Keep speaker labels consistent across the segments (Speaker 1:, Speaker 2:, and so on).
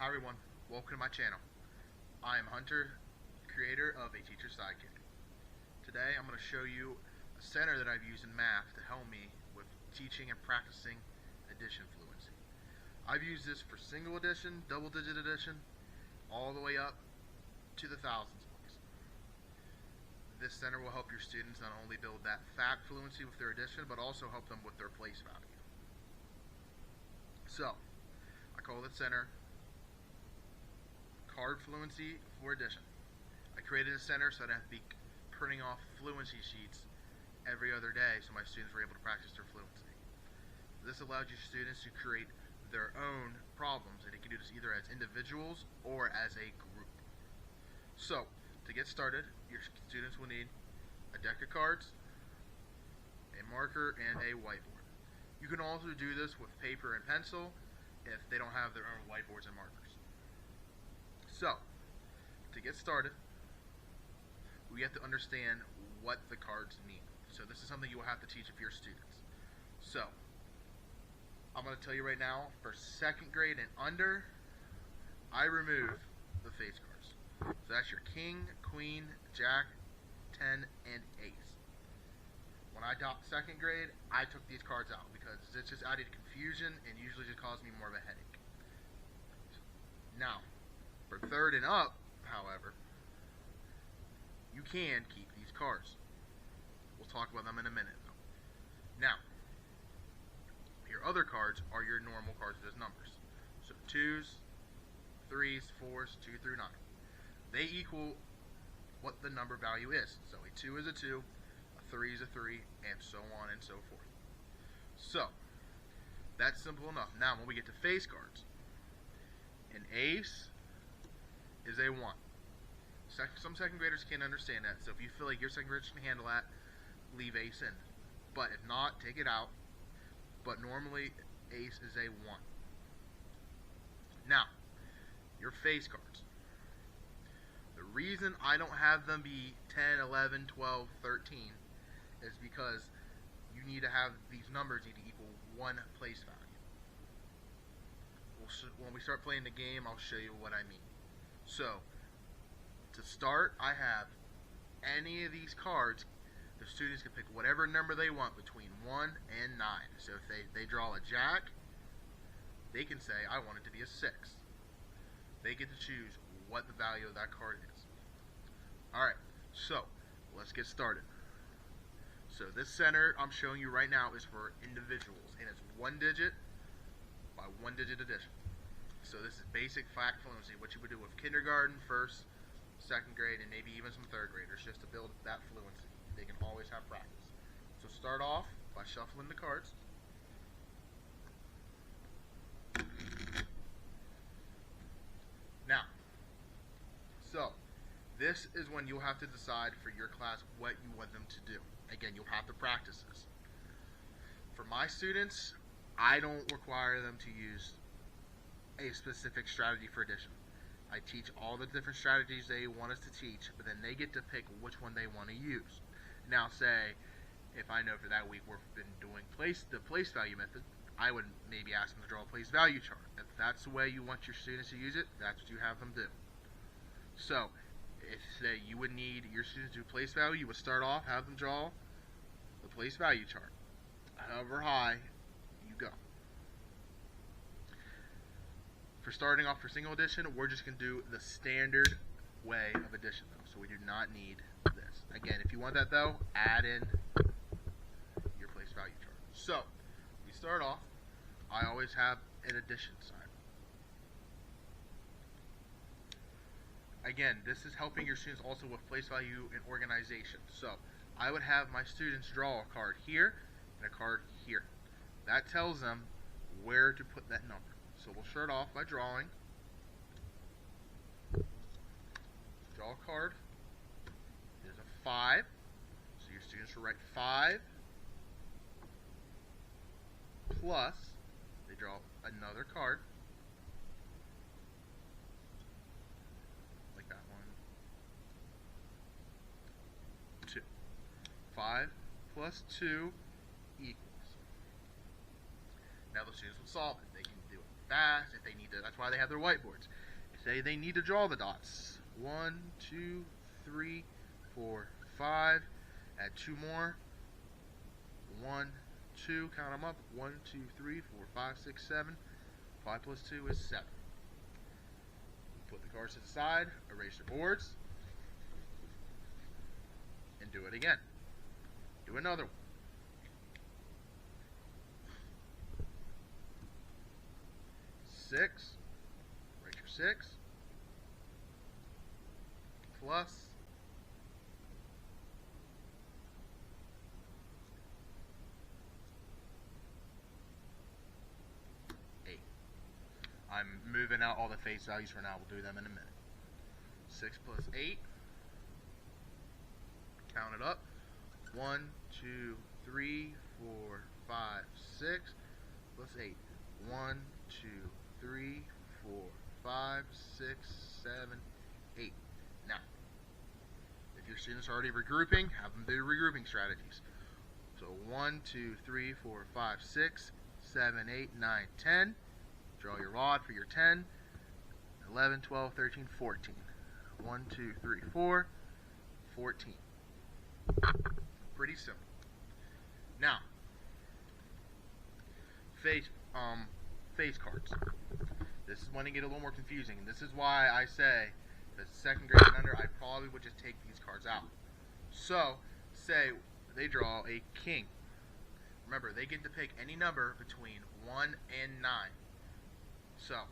Speaker 1: Hi everyone, welcome to my channel. I am Hunter, creator of A Teacher's Sidekick. Today I'm going to show you a center that I've used in math to help me with teaching and practicing addition fluency. I've used this for single addition, double digit addition, all the way up to the thousands place. This center will help your students not only build that fact fluency with their addition, but also help them with their place value. So, I call the center Card Fluency for Addition. I created a center so I don't have to be printing off fluency sheets every other day so my students were able to practice their fluency. This allowed your students to create their own problems, and they can do this either as individuals or as a group. So, to get started, your students will need a deck of cards, a marker, and a whiteboard. You can also do this with paper and pencil if they don't have their own whiteboards and markers. So, to get started, we have to understand what the cards mean. So this is something you will have to teach of your students. So, I'm going to tell you right now, for second grade and under, I remove the face cards. So that's your king, queen, jack, 10, and ace. When I taught second grade, I took these cards out because it just added confusion and usually just caused me more of a headache. Now, for third and up, however, you can keep these cards. We'll talk about them in a minute, though. Now, your other cards are your normal cards with those numbers. So 2s, 3s, 4s, 2 through 9. They equal what the number value is. So a 2 is a 2, a 3 is a 3, and so on and so forth. So, that's simple enough. Now, when we get to face cards, an ace is a 1. Some second graders can't understand that, so if you feel like your second graders can handle that, leave ace in. But if not, take it out. But normally, ace is a 1. Now, your face cards. The reason I don't have them be 10, 11, 12, 13 is because you need to have these numbers need to equal one place value. When we start playing the game, I'll show you what I mean. So, to start, I have any of these cards. The students can pick whatever number they want between 1 and 9. So if they draw a jack, they can say, I want it to be a 6. They get to choose what the value of that card is. Alright, so let's get started. So this center I'm showing you right now is for individuals, and it's 1 digit by 1 digit addition. So this is basic fact fluency, what you would do with kindergarten, first, second grade, and maybe even some third graders, just to build that fluency. They can always have practice. So start off by shuffling the cards. Now, so this is when you'll have to decide for your class what you want them to do. Again, you'll have to practice this. For my students, I don't require them to use a specific strategy for addition. I teach all the different strategies they want us to teach, but then they get to pick which one they want to use. Now, say, if I know for that week we've been doing the place value method, I would maybe ask them to draw a place value chart. If that's the way you want your students to use it, that's what you have them do. So, if say you would need your students to do place value, you would start off, have them draw the place value chart. However high you go. For starting off for single addition, we're just going to do the standard way of addition, though, so we do not need this. Again, if you want that, though, add in your place value chart. So, we start off, I always have an addition sign. Again, this is helping your students also with place value and organization. So, I would have my students draw a card here and a card here. That tells them where to put that number. So we'll start off by drawing. Draw a card. There's a 5. So your students will write 5 plus, they draw another card. Like that one. 2. 5 plus 2 equals. Now the students will solve it. They can do it fast, if they need to, that's why they have their whiteboards. Say they need to draw the dots. 1, 2, 3, 4, 5. Add 2 more. 1, 2, count them up. 1, 2, 3, 4, 5, 6, 7. 5 plus 2 is 7. Put the cards to the side, erase your boards, and do it again. Do another one. 6, write your 6, plus 8. I'm moving out all the face values for now. We'll do them in a minute. 6 plus 8. Count it up. 1, 2, 3, 4, 5, 6 plus 8. 1, 2, 3, 4, 5, 6, 7, 8. Now, if your students are already regrouping, have them do regrouping strategies. So 1, 2, 3, 4, 5, 6, 7, 8, 9, 10. Draw your rod for your 10. 11, 12, 13, 14. 1, 2, 3, 4, 14. Pretty simple. Now, face cards. This is when it get a little more confusing, and this is why I say that second grade and under, I probably would just take these cards out. So, say they draw a king. Remember, they get to pick any number between 1 and 9. So,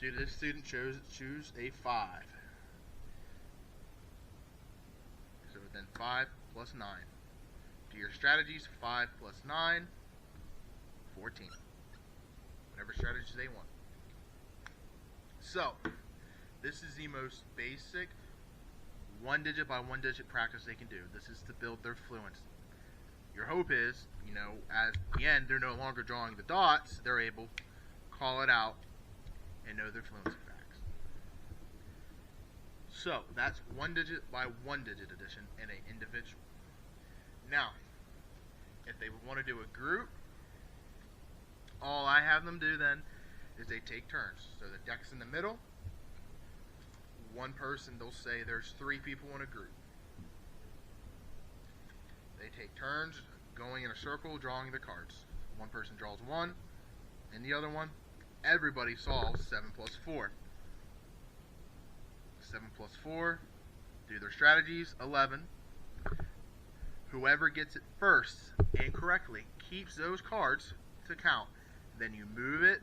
Speaker 1: this student choose a 5. So then 5 plus 9. Do your strategies. 5 plus 9, 14. Whatever strategies they want. So, this is the most basic 1 digit by 1 digit practice they can do. This is to build their fluency. Your hope is, at the end, they're no longer drawing the dots. They're able to call it out and know their fluency facts. So, that's 1 digit by 1 digit addition in an individual. Now, if they want to do a group, all I have them do then is they take turns. So the deck's in the middle. One person, they'll say there's 3 people in a group. They take turns going in a circle, drawing the cards. One person draws 1, and the other one, everybody solves 7 plus 4. 7 plus 4, do their strategies, 11. Whoever gets it first and correctly keeps those cards to count. Then you move it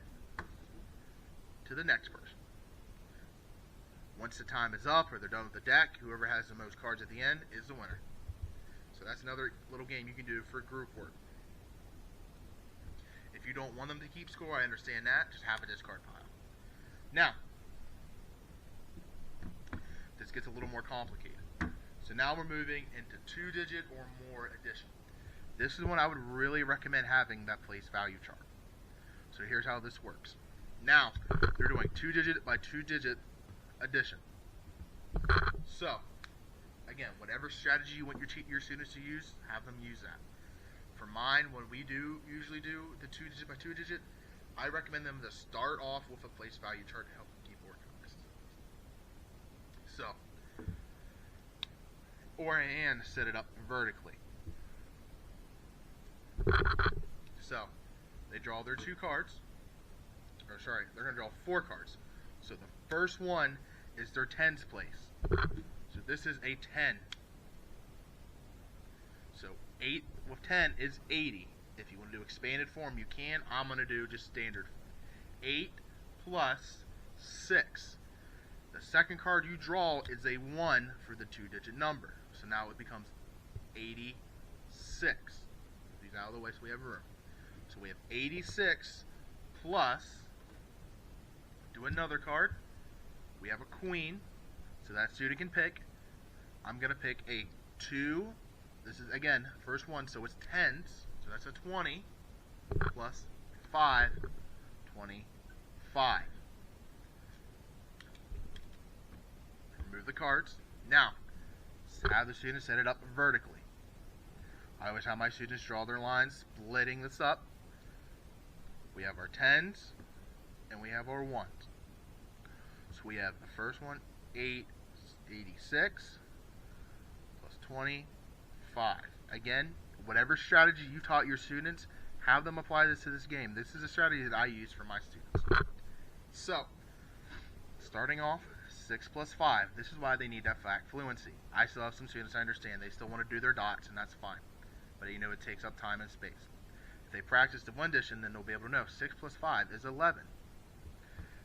Speaker 1: to the next person. Once the time is up or they're done with the deck, whoever has the most cards at the end is the winner. So that's another little game you can do for group work. If you don't want them to keep score, I understand that. Just have a discard pile. Now, this gets a little more complicated. So now we're moving into 2-digit or more addition. This is when I would really recommend having that place value chart. So here's how this works. Now, they're doing 2-digit by 2-digit addition. So, again, whatever strategy you want your students to use, have them use that. For mine, when we usually do the 2-digit by 2-digit, I recommend them to start off with a place value chart to help them keep organized. So, and set it up vertically. So, they draw their 2 cards. Or sorry, they're going to draw 4 cards. So the first one is their tens place. So this is a 10. So 8 with 10 is 80. If you want to do expanded form, you can. I'm going to do just standard form. 8 plus 6. The second card you draw is a 1 for the 2-digit number. So now it becomes 86. Move these out of the way so we have room. So we have 86 plus, do another card. We have a queen, so that student can pick. I'm going to pick a 2. This is, again, first one, so it's tens. So that's a 20 plus 5, 25. Remove the cards. Now, have the students set it up vertically. I always have my students draw their lines, splitting this up. We have our tens, and we have our ones. So we have the first one, 886 plus 25. Again, whatever strategy you taught your students, have them apply this to this game. This is a strategy that I use for my students. So, starting off, 6 plus 5. This is why they need that fact fluency. I still have some students, I understand, they still want to do their dots, and that's fine. But you know it takes up time and space. If they practice the one addition, then they'll be able to know 6 plus 5 is 11.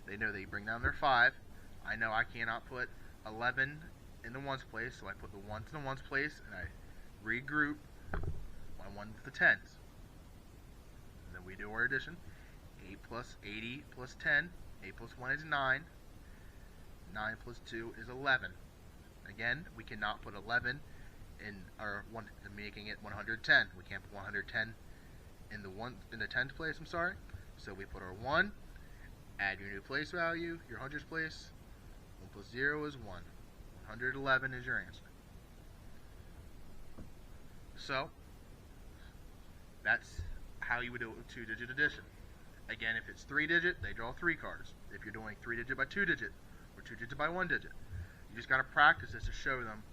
Speaker 1: They know they bring down their 5. I know I cannot put 11 in the ones place, so I put the ones in the ones place, and I regroup my ones with the tens. And then we do our addition. 8 plus 80 plus 10. 8 plus 1 is 9. 9 plus 2 is 11. Again, we cannot put 11 in our one, making it 110. We can't put 110 in the tens place. I'm sorry. So we put our 1. Add your new place value, your hundreds place. 1 plus 0 is 1. 111 is your answer. So that's how you would do it with 2-digit addition. Again, if it's 3-digit, they draw 3 cards. If you're doing 3-digit by 2-digit, or 2-digit by 1-digit, you just got to practice this to show them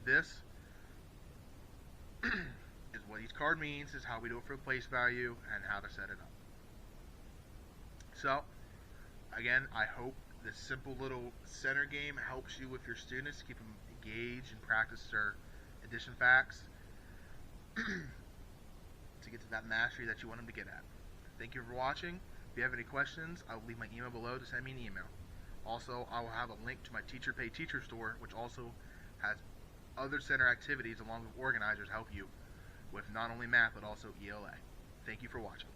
Speaker 1: this is what each card means, is how we do it for the place value, and how to set it up. So, again, I hope this simple little center game helps you with your students, keep them engaged and practice their addition facts to get to that mastery that you want them to get at. Thank you for watching. If you have any questions, I will leave my email below to send me an email. Also, I will have a link to my Teacher Pay Teacher store, which also has other center activities along with organizers help you with not only math but also ELA. Thank you for watching.